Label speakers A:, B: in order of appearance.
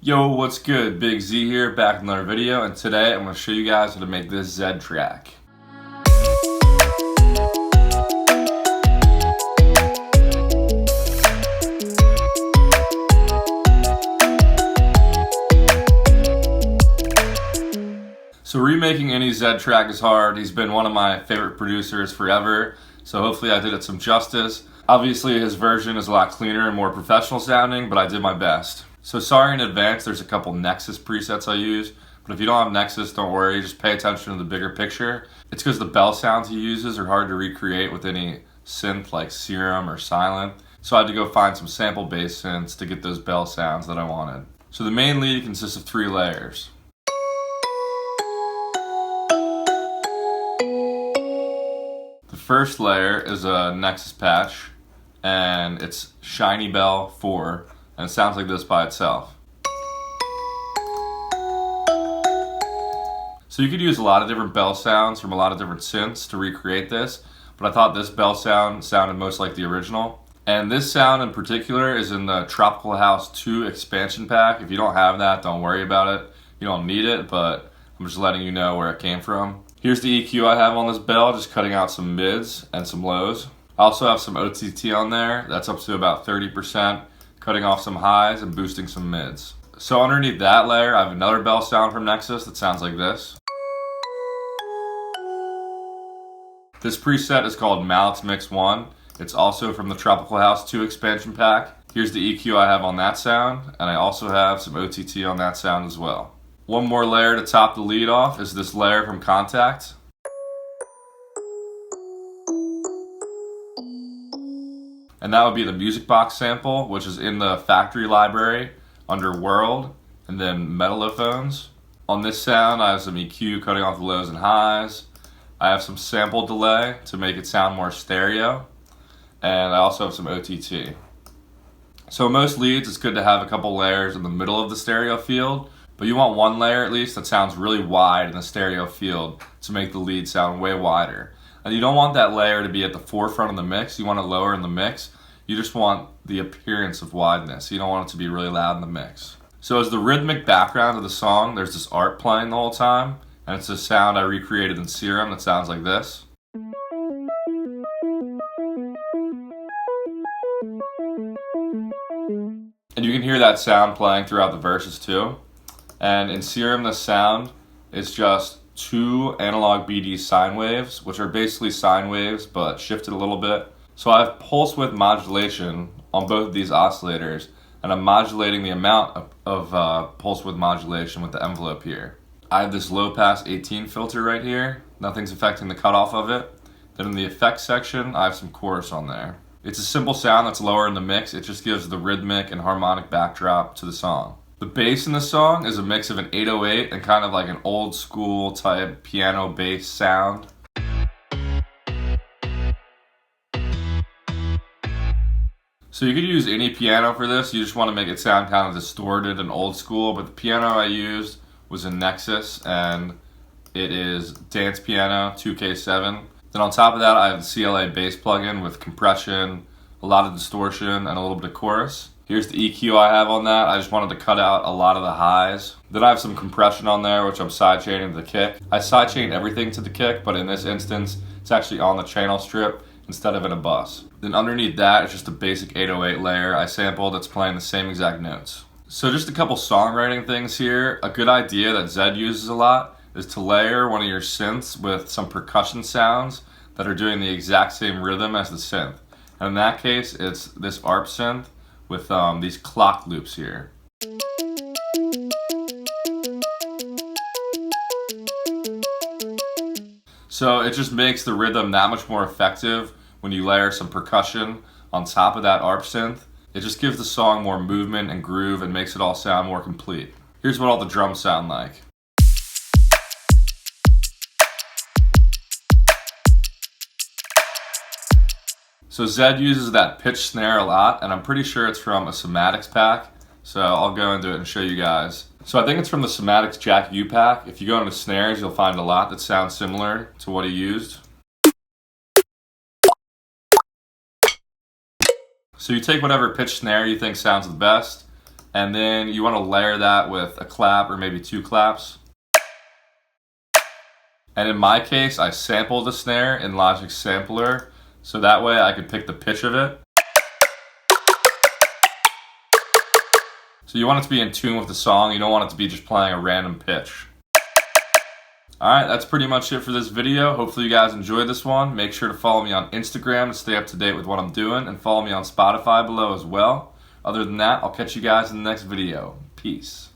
A: Yo, what's good? Big Z here, back with another video, and today I'm going to show you guys how to make this Zedd track. So remaking any Zedd track is hard. He's been one of my favorite producers forever, so hopefully I did it some justice. Obviously his version is a lot cleaner and more professional sounding, but I did my best. So sorry in advance, there's a couple Nexus presets I use, but if you don't have Nexus, don't worry, just pay attention to the bigger picture. It's because the bell sounds he uses are hard to recreate with any synth like Serum or Silent, so I had to go find some sample-based synths to get those bell sounds that I wanted. So the main lead consists of 3 layers. The first layer is a Nexus patch, and it's Shiny Bell 4. And it sounds like this by itself. So you could use a lot of different bell sounds from a lot of different synths to recreate this, but I thought this bell sound sounded most like the original. And this sound in particular is in the Tropical House 2 expansion pack. If you don't have that, don't worry about it. You don't need it, but I'm just letting you know where it came from. Here's the EQ I have on this bell, just cutting out some mids and some lows. I also have some OTT on there. That's up to about 30%. Cutting off some highs and boosting some mids. So underneath that layer, I have another bell sound from Nexus that sounds like this. This preset is called Mallets Mix 1. It's also from the Tropical House 2 expansion pack. Here's the EQ I have on that sound, and I also have some OTT on that sound as well. One more layer to top the lead off is this layer from Contact. And that would be the Music Box sample, which is in the factory library under World, and then Metalophones. On this sound, I have some EQ cutting off the lows and highs. I have some sample delay to make it sound more stereo, and I also have some OTT. So most leads, it's good to have a couple layers in the middle of the stereo field, but you want one layer at least that sounds really wide in the stereo field to make the lead sound way wider. And you don't want that layer to be at the forefront of the mix. You want it lower in the mix. You just want the appearance of wideness. You don't want it to be really loud in the mix. So as the rhythmic background of the song, there's this art playing the whole time. And it's a sound I recreated in Serum that sounds like this. And you can hear that sound playing throughout the verses too. And in Serum, the sound is just 2 analog BD sine waves, which are basically sine waves but shifted a little bit. So I have pulse width modulation on both of these oscillators, and I'm modulating the amount of pulse width modulation with the envelope here. I have this low pass 18 filter right here. Nothing's affecting the cutoff of it. Then in the effects section, I have some chorus on there. It's a simple sound that's lower in the mix. It just gives the rhythmic and harmonic backdrop to the song. The bass in the song is a mix of an 808 and kind of like an old school type piano bass sound. So you could use any piano for this. You just want to make it sound kind of distorted and old school, but the piano I used was a Nexus, and it is Dance Piano 2K7. Then on top of that, I have the CLA bass plugin with compression, a lot of distortion, and a little bit of chorus. Here's the EQ I have on that. I just wanted to cut out a lot of the highs. Then I have some compression on there, which I'm sidechaining to the kick. I sidechain everything to the kick, but in this instance, it's actually on the channel strip instead of in a bus. Then underneath that is just a basic 808 layer I sampled that's playing the same exact notes. So just a couple songwriting things here. A good idea that Zedd uses a lot is to layer one of your synths with some percussion sounds that are doing the exact same rhythm as the synth. And in that case, it's this ARP synth with these clock loops here. So it just makes the rhythm that much more effective when you layer some percussion on top of that ARP synth. It just gives the song more movement and groove and makes it all sound more complete. Here's what all the drums sound like. So Zedd uses that pitch snare a lot, and I'm pretty sure it's from a Somatics pack, so I'll go into it and show you guys. So I think it's from the Somatics Jack U pack. If you go into snares, you'll find a lot that sounds similar to what he used. So you take whatever pitch snare you think sounds the best, And then you want to layer that with a clap or maybe 2 claps. And in my case, I sampled the snare in Logic's sampler, so that way I could pick the pitch of it. So you want it to be in tune with the song, you don't want it to be just playing a random pitch. Alright, that's pretty much it for this video. Hopefully you guys enjoyed this one. Make sure to follow me on Instagram to stay up to date with what I'm doing, and follow me on Spotify below as well. Other than that, I'll catch you guys in the next video. Peace.